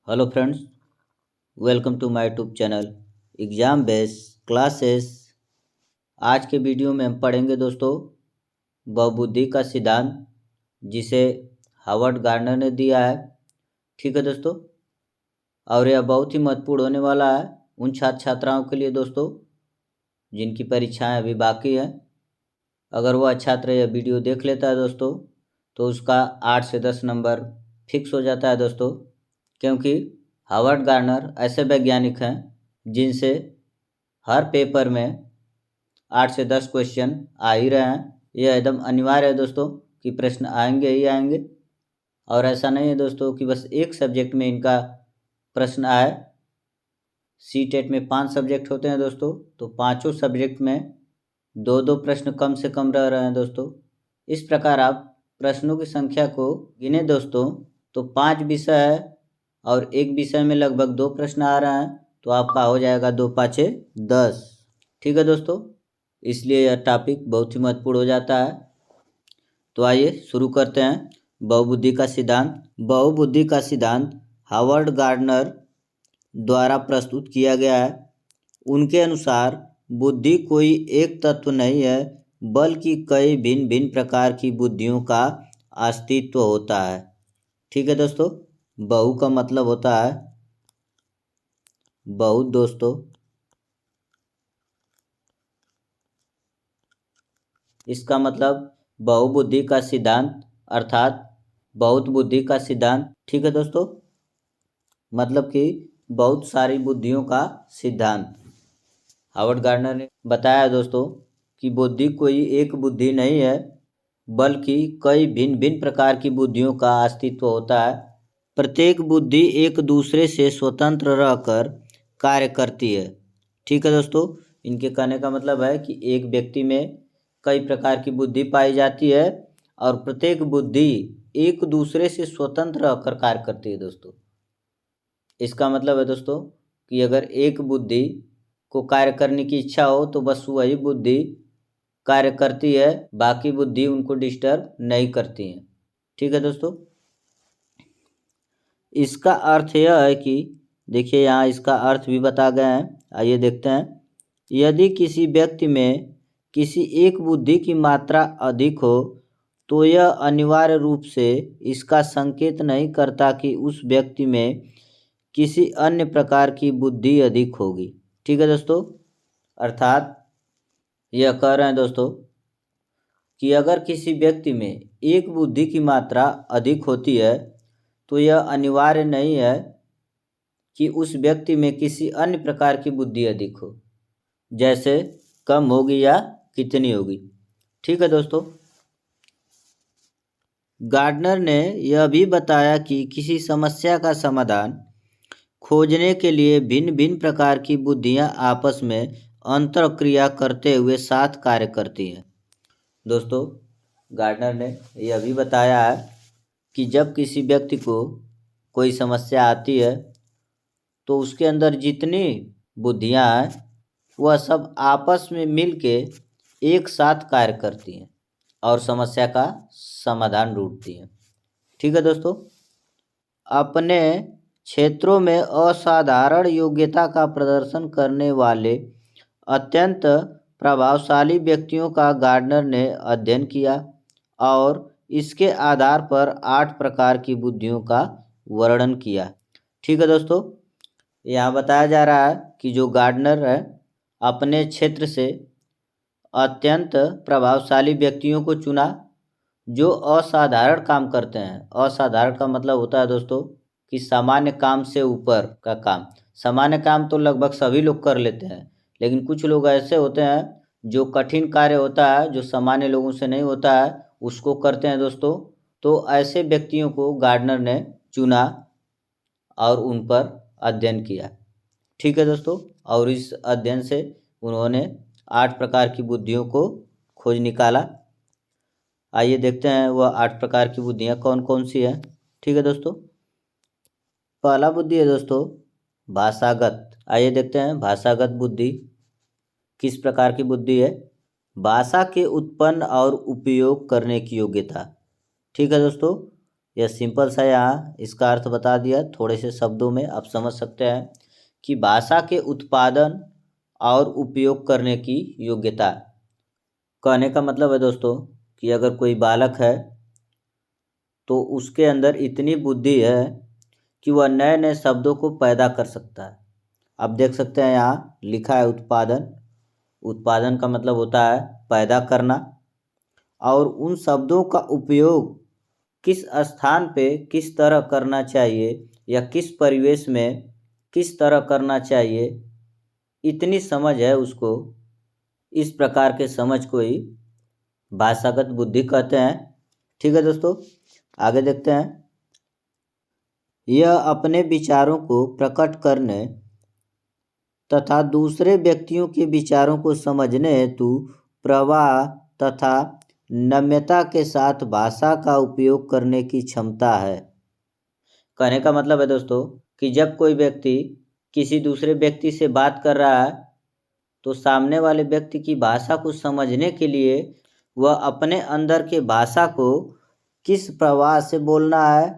Hello friends, welcome to my YouTube channel exam base classes. आज के video में हम पढ़ेंगे दोस्तों बहुबुद्धि का सिद्धांत, जिसे हावर्ड गार्डनर ने दिया है। ठीक है दोस्तों, और यह बहुत ही महत्वपूर्ण होने वाला है उन छात्र छात्राओं के लिए दोस्तों जिनकी परीक्षाएं अभी बाकी हैं। अगर वह छात्र यह वीडियो देख लेता है दोस्तों तो उसका 8 से 10 नंबर फिक्स हो जाता है दोस्तों, क्योंकि हावर्ड गार्डनर ऐसे वैज्ञानिक हैं जिनसे हर पेपर में 8 से 10 क्वेश्चन आ ही रहे हैं। यह एकदम अनिवार्य है दोस्तों कि प्रश्न आएंगे ही आएंगे, और ऐसा नहीं है दोस्तों कि बस एक सब्जेक्ट में इनका प्रश्न आए। सी-टेट में 5 सब्जेक्ट होते हैं दोस्तों, तो पाँचों सब्जेक्ट में दो दो प्रश्न कम से कम रह रहे हैं दोस्तों। इस प्रकार आप प्रश्नों की संख्या को गिने दोस्तों तो 5 विषय है और एक विषय में लगभग 2 प्रश्न आ रहे हैं, तो आपका हो जाएगा 2 पाँचे 10। ठीक है दोस्तों, इसलिए यह टॉपिक बहुत ही महत्वपूर्ण हो जाता है। तो आइए शुरू करते हैं। बहुबुद्धि का सिद्धांत। बहुबुद्धि का सिद्धांत हावर्ड गार्डनर द्वारा प्रस्तुत किया गया है। उनके अनुसार बुद्धि कोई एक तत्व नहीं है, बल्कि कई भिन्न भिन्न प्रकार की बुद्धियों का अस्तित्व होता है। ठीक है दोस्तों, बहु का मतलब होता है बहुत दोस्तों। इसका मतलब बहुबुद्धि का सिद्धांत अर्थात बहुत बुद्धि का सिद्धांत। ठीक है दोस्तों, मतलब कि बहुत सारी बुद्धियों का सिद्धांत। हावर्ड गार्डनर ने बताया दोस्तों कि बुद्धि कोई एक बुद्धि नहीं है, बल्कि कई भिन्न भिन्न प्रकार की बुद्धियों का अस्तित्व होता है। प्रत्येक बुद्धि एक दूसरे से स्वतंत्र रहकर कार्य करती है। ठीक है दोस्तों, इनके कहने का मतलब है कि एक व्यक्ति में कई प्रकार की बुद्धि पाई जाती है और प्रत्येक बुद्धि एक दूसरे से स्वतंत्र रहकर कार्य करती है दोस्तों। इसका मतलब है दोस्तों कि अगर एक बुद्धि को कार्य करने की इच्छा हो तो बस वही बुद्धि कार्य करती है, बाकी बुद्धि उनको डिस्टर्ब नहीं करती हैं। ठीक है दोस्तों, इसका अर्थ यह है कि देखिए यहाँ इसका अर्थ भी बता गए हैं। आइए देखते हैं। यदि किसी व्यक्ति में किसी एक बुद्धि की मात्रा अधिक हो तो यह अनिवार्य रूप से इसका संकेत नहीं करता कि उस व्यक्ति में किसी अन्य प्रकार की बुद्धि अधिक होगी। ठीक है दोस्तों, अर्थात यह कह रहे हैं दोस्तों कि अगर किसी व्यक्ति में एक बुद्धि की मात्रा अधिक होती है तो यह अनिवार्य नहीं है कि उस व्यक्ति में किसी अन्य प्रकार की बुद्धि अधिक हो, जैसे कम होगी या कितनी होगी। ठीक है दोस्तों, गार्डनर ने यह भी बताया कि किसी समस्या का समाधान खोजने के लिए भिन्न भिन्न प्रकार की बुद्धियां आपस में अंतरक्रिया करते हुए साथ कार्य करती हैं। दोस्तों, गार्डनर ने यह भी बताया है कि जब किसी व्यक्ति को कोई समस्या आती है तो उसके अंदर जितनी बुद्धियां हैं वह सब आपस में मिलके एक साथ कार्य करती हैं और समस्या का समाधान ढूंढती हैं। ठीक है दोस्तों, अपने क्षेत्रों में असाधारण योग्यता का प्रदर्शन करने वाले अत्यंत प्रभावशाली व्यक्तियों का गार्डनर ने अध्ययन किया और इसके आधार पर 8 प्रकार की बुद्धियों का वर्णन किया। ठीक है दोस्तों, यहाँ बताया जा रहा है कि जो गार्डनर है अपने क्षेत्र से अत्यंत प्रभावशाली व्यक्तियों को चुना जो असाधारण काम करते हैं। असाधारण का मतलब होता है दोस्तों कि सामान्य काम से ऊपर का काम। सामान्य काम तो लगभग सभी लोग कर लेते हैं, लेकिन कुछ लोग ऐसे होते हैं जो कठिन कार्य होता है, जो सामान्य लोगों से नहीं होता है, उसको करते हैं दोस्तों। तो ऐसे व्यक्तियों को गार्डनर ने चुना और उन पर अध्ययन किया। ठीक है दोस्तों, और इस अध्ययन से उन्होंने 8 प्रकार की बुद्धियों को खोज निकाला। आइए देखते हैं वह 8 प्रकार की बुद्धियाँ कौन कौन सी हैं। ठीक है दोस्तों, पहला बुद्धि है दोस्तों भाषागत। आइए देखते हैं भाषागत बुद्धि किस प्रकार की बुद्धि है। भाषा के उत्पन्न और उपयोग करने की योग्यता। ठीक है दोस्तों, यह सिंपल सा यहाँ इसका अर्थ बता दिया, थोड़े से शब्दों में आप समझ सकते हैं कि भाषा के उत्पादन और उपयोग करने की योग्यता। कहने का मतलब है दोस्तों कि अगर कोई बालक है तो उसके अंदर इतनी बुद्धि है कि वह नए नए शब्दों को पैदा कर सकता है। आप देख सकते हैं यहाँ लिखा है उत्पादन। उत्पादन का मतलब होता है पैदा करना, और उन शब्दों का उपयोग किस स्थान पे किस तरह करना चाहिए या किस परिवेश में किस तरह करना चाहिए, इतनी समझ है उसको। इस प्रकार के समझ को ही भाषागत बुद्धि कहते हैं। ठीक है दोस्तों, आगे देखते हैं। यह अपने विचारों को प्रकट करने तथा दूसरे व्यक्तियों के विचारों को समझने हेतु प्रवाह तथा नम्यता के साथ भाषा का उपयोग करने की क्षमता है। कहने का मतलब है दोस्तों कि जब कोई व्यक्ति किसी दूसरे व्यक्ति से बात कर रहा है तो सामने वाले व्यक्ति की भाषा को समझने के लिए वह अपने अंदर के भाषा को किस प्रवाह से बोलना है।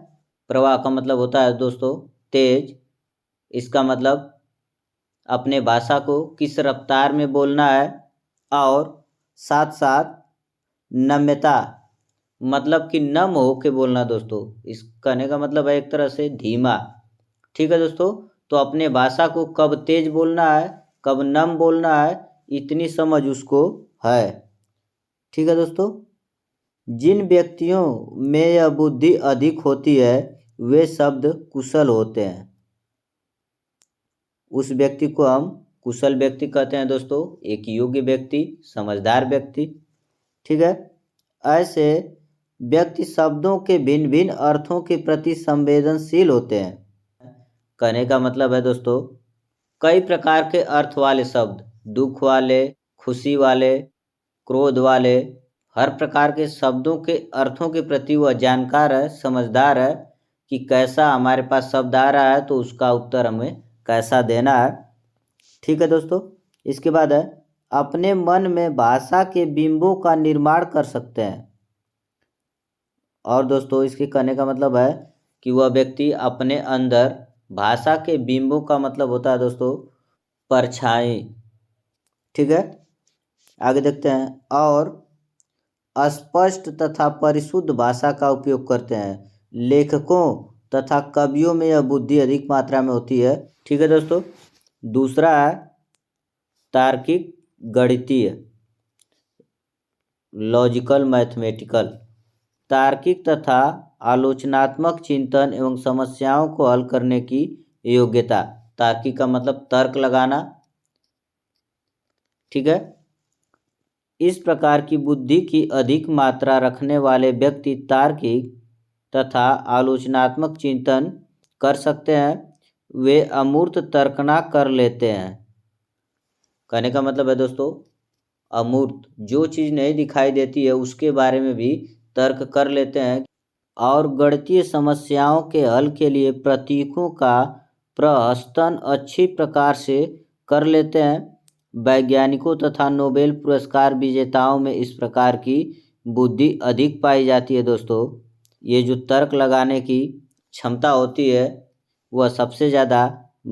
प्रवाह का मतलब होता है दोस्तों तेज। इसका मतलब अपने भाषा को किस रफ्तार में बोलना है, और साथ साथ नम्यता मतलब कि नम हो के बोलना दोस्तों। इस कहने का मतलब है एक तरह से धीमा। ठीक है दोस्तों, तो अपने भाषा को कब तेज बोलना है कब नम बोलना है, इतनी समझ उसको है। ठीक है दोस्तों, जिन व्यक्तियों में यह बुद्धि अधिक होती है वे शब्द कुशल होते हैं। उस व्यक्ति को हम कुशल व्यक्ति कहते हैं दोस्तों, एक योग्य व्यक्ति, समझदार व्यक्ति। ठीक है, ऐसे व्यक्ति शब्दों के भिन्न भिन्न अर्थों के प्रति संवेदनशील होते हैं। कहने का मतलब है दोस्तों कई प्रकार के अर्थ वाले शब्द, दुख वाले, खुशी वाले, क्रोध वाले, हर प्रकार के शब्दों के अर्थों के प्रति वह जानकार है, समझदार है कि कैसा हमारे पास शब्द आ रहा है तो उसका उत्तर हमें कैसा देना है। ठीक है दोस्तों, इसके बाद है अपने मन में भाषा के बिंबों का निर्माण कर सकते हैं। और दोस्तों इसके कहने का मतलब है कि वह व्यक्ति अपने अंदर भाषा के बिंबों का मतलब होता है दोस्तों परछाई। ठीक है, आगे देखते हैं। और स्पष्ट तथा परिशुद्ध भाषा का उपयोग करते हैं। लेखकों तथा कवियों में यह बुद्धि अधिक मात्रा में होती है। ठीक है दोस्तों, दूसरा है तार्किक गणितीय, लॉजिकल मैथमेटिकल। तार्किक तथा आलोचनात्मक चिंतन एवं समस्याओं को हल करने की योग्यता। तार्किक का मतलब तर्क लगाना। ठीक है, इस प्रकार की बुद्धि की अधिक मात्रा रखने वाले व्यक्ति तार्किक तथा आलोचनात्मक चिंतन कर सकते हैं। वे अमूर्त तर्कना कर लेते हैं। कहने का मतलब है दोस्तों अमूर्त जो चीज़ नहीं दिखाई देती है उसके बारे में भी तर्क कर लेते हैं। और गणितीय समस्याओं के हल के लिए प्रतीकों का प्रहस्तन अच्छी प्रकार से कर लेते हैं। वैज्ञानिकों तथा नोबेल पुरस्कार विजेताओं में इस प्रकार की बुद्धि अधिक पाई जाती है दोस्तों। ये जो तर्क लगाने की क्षमता होती है वह सबसे ज़्यादा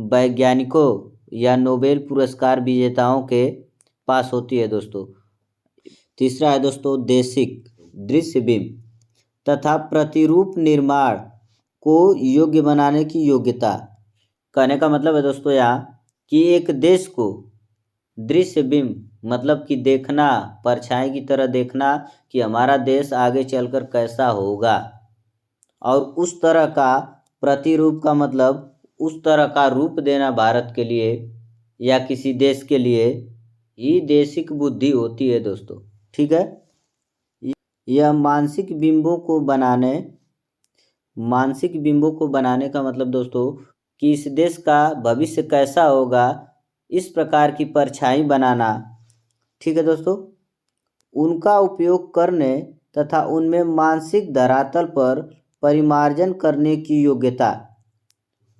वैज्ञानिकों या नोबेल पुरस्कार विजेताओं के पास होती है दोस्तों। तीसरा है दोस्तों देशिक दृश्यबिंब तथा प्रतिरूप निर्माण को योग्य बनाने की योग्यता। कहने का मतलब है दोस्तों यहाँ कि एक देश को दृश्यबिंब मतलब कि देखना, परछाई की तरह देखना कि हमारा देश आगे चलकर कैसा होगा, और उस तरह का प्रतिरूप का मतलब उस तरह का रूप देना भारत के लिए या किसी देश के लिए ही देशिक बुद्धि होती है दोस्तों। ठीक है, यह मानसिक बिंबों को बनाने का मतलब दोस्तों कि इस देश का भविष्य कैसा होगा, इस प्रकार की परछाई बनाना। ठीक है दोस्तों, उनका उपयोग करने तथा उनमें मानसिक धरातल पर परिमार्जन करने की योग्यता।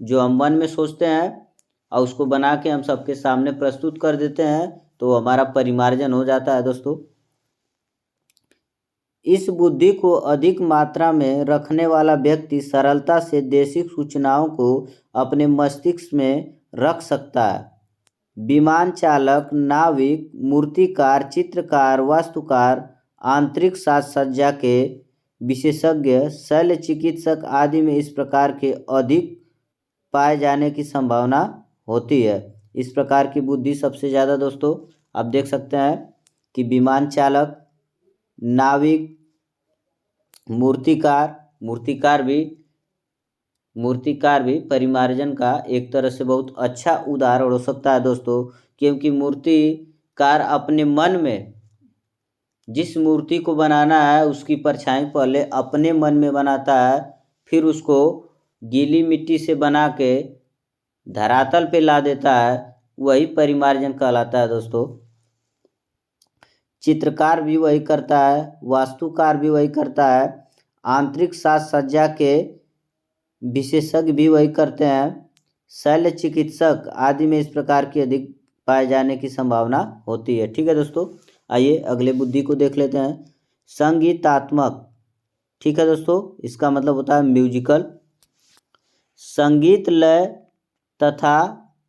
जो हम मन में सोचते हैं और उसको बना के हम सबके सामने प्रस्तुत कर देते हैं तो हमारा परिमार्जन हो जाता है दोस्तों। इस बुद्धि को अधिक मात्रा में रखने वाला व्यक्ति सरलता से देशिक सूचनाओं को अपने मस्तिष्क में रख सकता है। विमान चालक, नाविक, मूर्तिकार, चित्रकार, वास्तुकार, आंतरिक साज सज्जा के विशेषज्ञ, शल्य चिकित्सक आदि में इस प्रकार के अधिक पाए जाने की संभावना होती है। इस प्रकार की बुद्धि सबसे ज़्यादा दोस्तों आप देख सकते हैं कि विमान चालक, नाविक, मूर्तिकार भी परिमार्जन का एक तरह से बहुत अच्छा उदाहरण हो सकता है दोस्तों, क्योंकि मूर्तिकार अपने मन में जिस मूर्ति को बनाना है उसकी परछाई पहले अपने मन में बनाता है, फिर उसको गीली मिट्टी से बना के धरातल पे ला देता है, वही परिमार्जन कहलाता है दोस्तों। चित्रकार भी वही करता है, वास्तुकार भी वही करता है, आंतरिक साज सज्जा के विशेषज्ञ भी वही करते हैं, शल्य चिकित्सक आदि में इस प्रकार की अधिक पाए जाने की संभावना होती है। ठीक है दोस्तों, आइए अगले बुद्धि को देख लेते हैं। संगीतात्मक। ठीक है दोस्तों, इसका मतलब होता है म्यूजिकल। संगीत लय तथा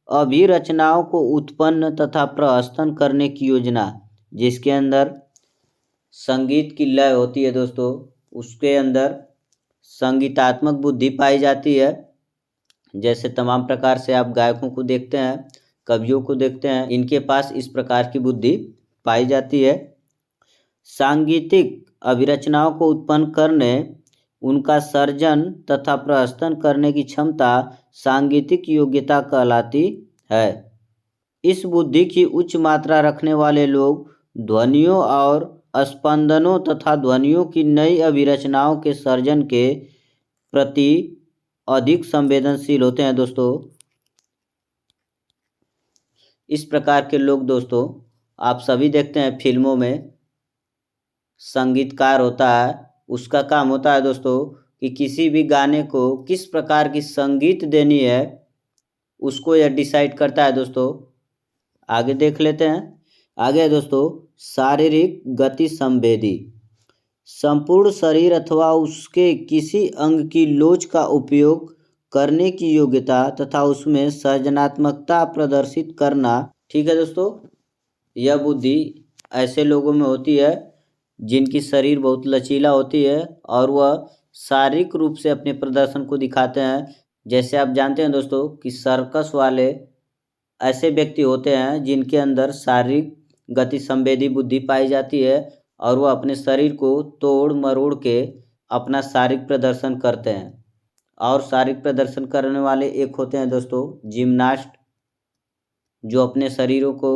अभिरचनाओं को उत्पन्न तथा प्रस्तुत करने की योजना, जिसके अंदर संगीत की लय होती है दोस्तों, उसके अंदर संगीतात्मक बुद्धि पाई जाती है। जैसे तमाम प्रकार से आप गायकों को देखते हैं, कवियों को देखते हैं, इनके पास इस प्रकार की बुद्धि पाई जाती है। सांगीतिक अभिरचनाओं को उत्पन्न करने, उनका सर्जन तथा प्रस्तुत करने की क्षमता सांगीतिक योग्यता कहलाती है। इस बुद्धि की उच्च मात्रा रखने वाले लोग ध्वनियों और स्पंदनों तथा ध्वनियों की नई अभिरचनाओं के सर्जन के प्रति अधिक संवेदनशील होते हैं दोस्तों। इस प्रकार के लोग दोस्तों आप सभी देखते हैं फिल्मों में संगीतकार होता है, उसका काम होता है दोस्तों कि किसी भी गाने को किस प्रकार की संगीत देनी है उसको यह डिसाइड करता है दोस्तों। आगे देख लेते हैं। आगे है दोस्तों शारीरिक गति संवेदी। संपूर्ण शरीर अथवा उसके किसी अंग की लोच का उपयोग करने की योग्यता तथा उसमें सृजनात्मकता प्रदर्शित करना। ठीक है दोस्तों, यह बुद्धि ऐसे लोगों में होती है जिनकी शरीर बहुत लचीला होती है और वह शारीरिक रूप से अपने प्रदर्शन को दिखाते हैं। जैसे आप जानते हैं दोस्तों कि सर्कस वाले ऐसे व्यक्ति होते हैं जिनके अंदर शारीरिक गति संवेदी बुद्धि पाई जाती है और वह अपने शरीर को तोड़ मरोड़ के अपना शारीरिक प्रदर्शन करते हैं। और शारीरिक प्रदर्शन करने वाले एक होते हैं दोस्तों जिम्नास्ट, जो अपने शरीरों को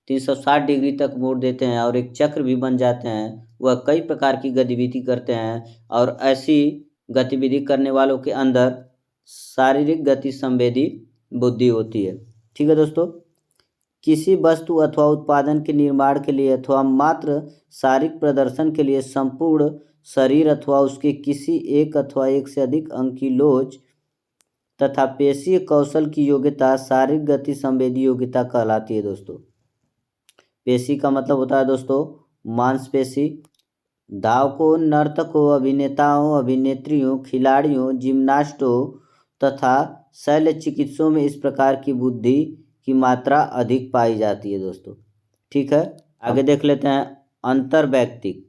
360 डिग्री तक मोड़ देते हैं और एक चक्र भी बन जाते हैं। वह कई प्रकार की गतिविधि करते हैं और ऐसी गतिविधि करने वालों के अंदर शारीरिक गति संवेदी बुद्धि होती है। ठीक है दोस्तों, किसी वस्तु अथवा उत्पादन के निर्माण के लिए अथवा मात्र शारीरिक प्रदर्शन के लिए संपूर्ण शरीर अथवा उसके किसी एक अथवा एक से अधिक अंग की लोच तथा पेशीय कौशल की योग्यता शारीरिक गति संवेदी योग्यता कहलाती है दोस्तों। पेशी का मतलब होता है दोस्तों मांसपेशी। धावकों, नर्तकों, अभिनेताओं, अभिनेत्रियों, खिलाड़ियों, जिम्नास्टों तथा शल्य चिकित्सकों में इस प्रकार की बुद्धि की मात्रा अधिक पाई जाती है दोस्तों। ठीक है, आगे देख लेते हैं अंतर्वैयक्तिक।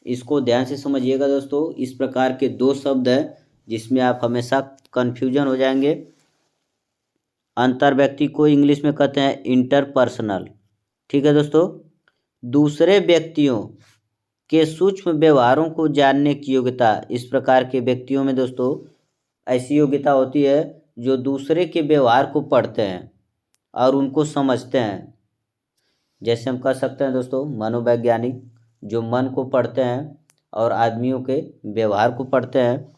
इसको ध्यान से समझिएगा दोस्तों, इस प्रकार के दो शब्द हैं जिसमें आप हमेशा कंफ्यूजन हो जाएंगे। अंतर्वैयक्तिक को इंग्लिश में कहते हैं इंटरपर्सनल। ठीक है दोस्तों, दूसरे व्यक्तियों के सूक्ष्म व्यवहारों को जानने की योग्यता। इस प्रकार के व्यक्तियों में दोस्तों ऐसी योग्यता होती है जो दूसरे के व्यवहार को पढ़ते हैं और उनको समझते हैं। जैसे हम कह सकते हैं दोस्तों मनोवैज्ञानिक, जो मन को पढ़ते हैं और आदमियों के व्यवहार को पढ़ते हैं।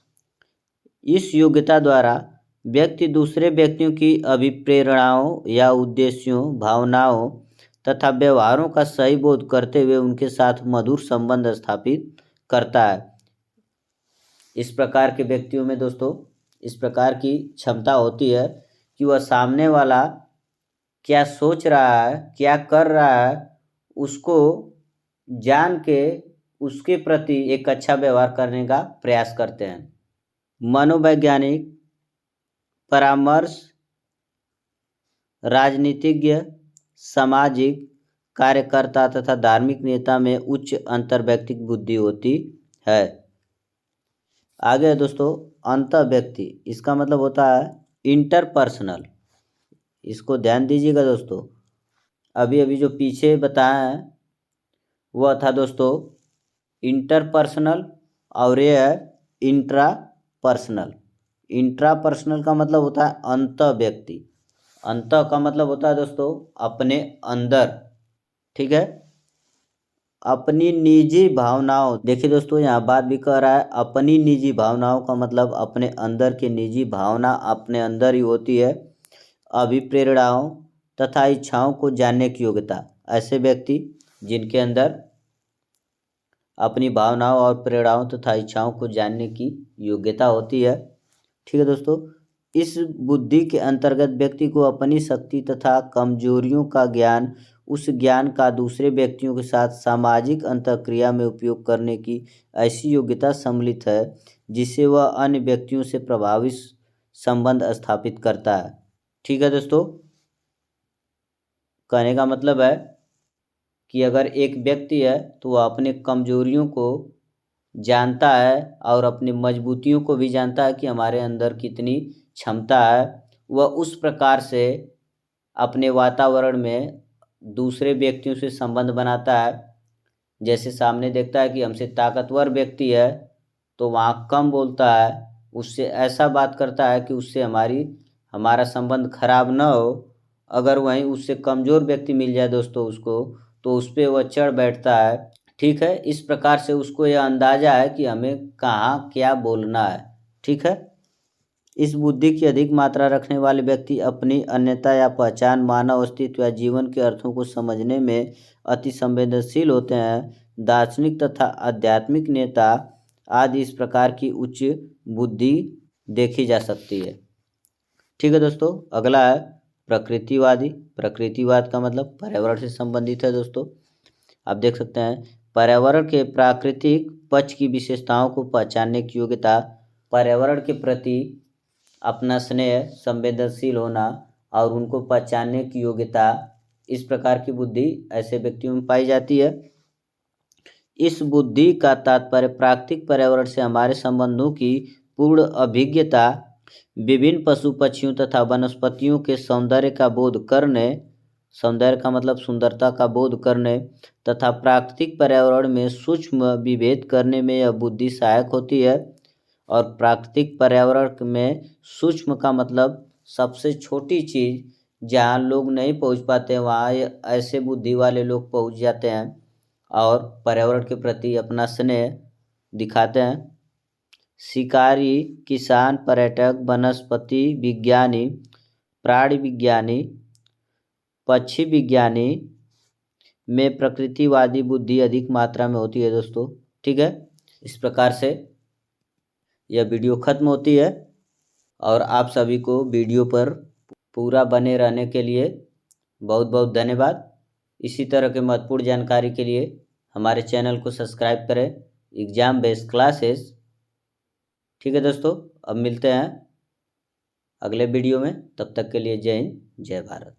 इस योग्यता द्वारा व्यक्ति दूसरे व्यक्तियों की अभिप्रेरणाओं या उद्देश्यों, भावनाओं तथा व्यवहारों का सही बोध करते हुए उनके साथ मधुर संबंध स्थापित करता है। इस प्रकार के व्यक्तियों में दोस्तों इस प्रकार की क्षमता होती है कि वह सामने वाला क्या सोच रहा है, क्या कर रहा है, उसको जान के उसके प्रति एक अच्छा व्यवहार करने का प्रयास करते हैं। मनोवैज्ञानिक परामर्श, राजनीतिज्ञ, सामाजिक कार्यकर्ता तथा धार्मिक नेता में उच्च अंतर्वैयक्तिक बुद्धि होती है। आगे है दोस्तों अंतर्व्यक्ति, इसका मतलब होता है इंटरपर्सनल। इसको ध्यान दीजिएगा दोस्तों, अभी अभी जो पीछे बताया है वह था दोस्तों इंटरपर्सनल और ये है इंट्रापर्सनल। इंट्रापर्सनल का मतलब होता है अंतर्व्यक्ति, अंत का मतलब होता है दोस्तों अपने अंदर, ठीक है, अपनी निजी भावनाओं। देखिए दोस्तों यहाँ बात भी कह रहा है अपनी निजी भावनाओं का मतलब अपने अंदर की निजी भावना अपने अंदर ही होती है। अभिप्रेरणाओं तथा इच्छाओं को जानने की योग्यता, ऐसे व्यक्ति जिनके अंदर अपनी भावनाओं और प्रेरणाओं तथा इच्छाओं को जानने की योग्यता होती है, ठीक है दोस्तों। इस बुद्धि के अंतर्गत व्यक्ति को अपनी शक्ति तथा कमजोरियों का ज्ञान, उस ज्ञान का दूसरे व्यक्तियों के साथ सामाजिक अंतःक्रिया में उपयोग करने की ऐसी योग्यता सम्मिलित है जिससे वह अन्य व्यक्तियों से प्रभावी संबंध स्थापित करता है। ठीक है दोस्तों, कहने का मतलब है कि अगर एक व्यक्ति है तो वह अपने कमजोरियों को जानता है और अपनी मजबूतियों को भी जानता है कि हमारे अंदर कितनी क्षमता है। वह उस प्रकार से अपने वातावरण में दूसरे व्यक्तियों से संबंध बनाता है। जैसे सामने देखता है कि हमसे ताकतवर व्यक्ति है तो वहाँ कम बोलता है, उससे ऐसा बात करता है कि उससे हमारा संबंध खराब न हो। अगर वहीं उससे कमज़ोर व्यक्ति मिल जाए दोस्तों उसको, तो उस पर वह चढ़ बैठता है। ठीक है, इस प्रकार से उसको यह अंदाज़ा है कि हमें कहाँ क्या बोलना है। ठीक है, इस बुद्धि की अधिक मात्रा रखने वाले व्यक्ति अपनी अन्यता या पहचान, मानव अस्तित्व या जीवन के अर्थों को समझने में अति संवेदनशील होते हैं। दार्शनिक तथा आध्यात्मिक नेता आदि इस प्रकार की उच्च बुद्धि देखी जा सकती है। ठीक है दोस्तों, अगला है प्रकृतिवादी। प्रकृतिवाद का मतलब पर्यावरण से संबंधित है दोस्तों। आप देख सकते हैं पर्यावरण के प्राकृतिक पक्ष की विशेषताओं को पहचानने की योग्यता, पर्यावरण के प्रति अपना स्नेह, संवेदनशील होना और उनको पहचानने की योग्यता, इस प्रकार की बुद्धि ऐसे व्यक्तियों में पाई जाती है। इस बुद्धि का तात्पर्य प्राकृतिक पर्यावरण से हमारे संबंधों की पूर्ण अभिज्ञता, विभिन्न पशु पक्षियों तथा वनस्पतियों के सौंदर्य का बोध करने, सौंदर्य का मतलब सुंदरता का बोध करने तथा प्राकृतिक पर्यावरण में सूक्ष्म विभेद करने में यह बुद्धि सहायक होती है। और प्राकृतिक पर्यावरण में सूक्ष्म का मतलब सबसे छोटी चीज़ जहाँ लोग नहीं पहुँच पाते वहाँ ऐसे बुद्धि वाले लोग पहुँच जाते हैं और पर्यावरण के प्रति अपना स्नेह दिखाते हैं। शिकारी, किसान, पर्यटक, वनस्पति विज्ञानी, प्राणी विज्ञानी, पक्षी विज्ञानी में प्रकृतिवादी बुद्धि अधिक मात्रा में होती है दोस्तों। ठीक है, इस प्रकार से यह वीडियो खत्म होती है और आप सभी को वीडियो पर पूरा बने रहने के लिए बहुत बहुत धन्यवाद। इसी तरह के महत्वपूर्ण जानकारी के लिए हमारे चैनल को सब्सक्राइब करें, एग्ज़ाम बेस्ड क्लासेस। ठीक है दोस्तों, अब मिलते हैं अगले वीडियो में, तब तक के लिए जय हिंद, जय भारत।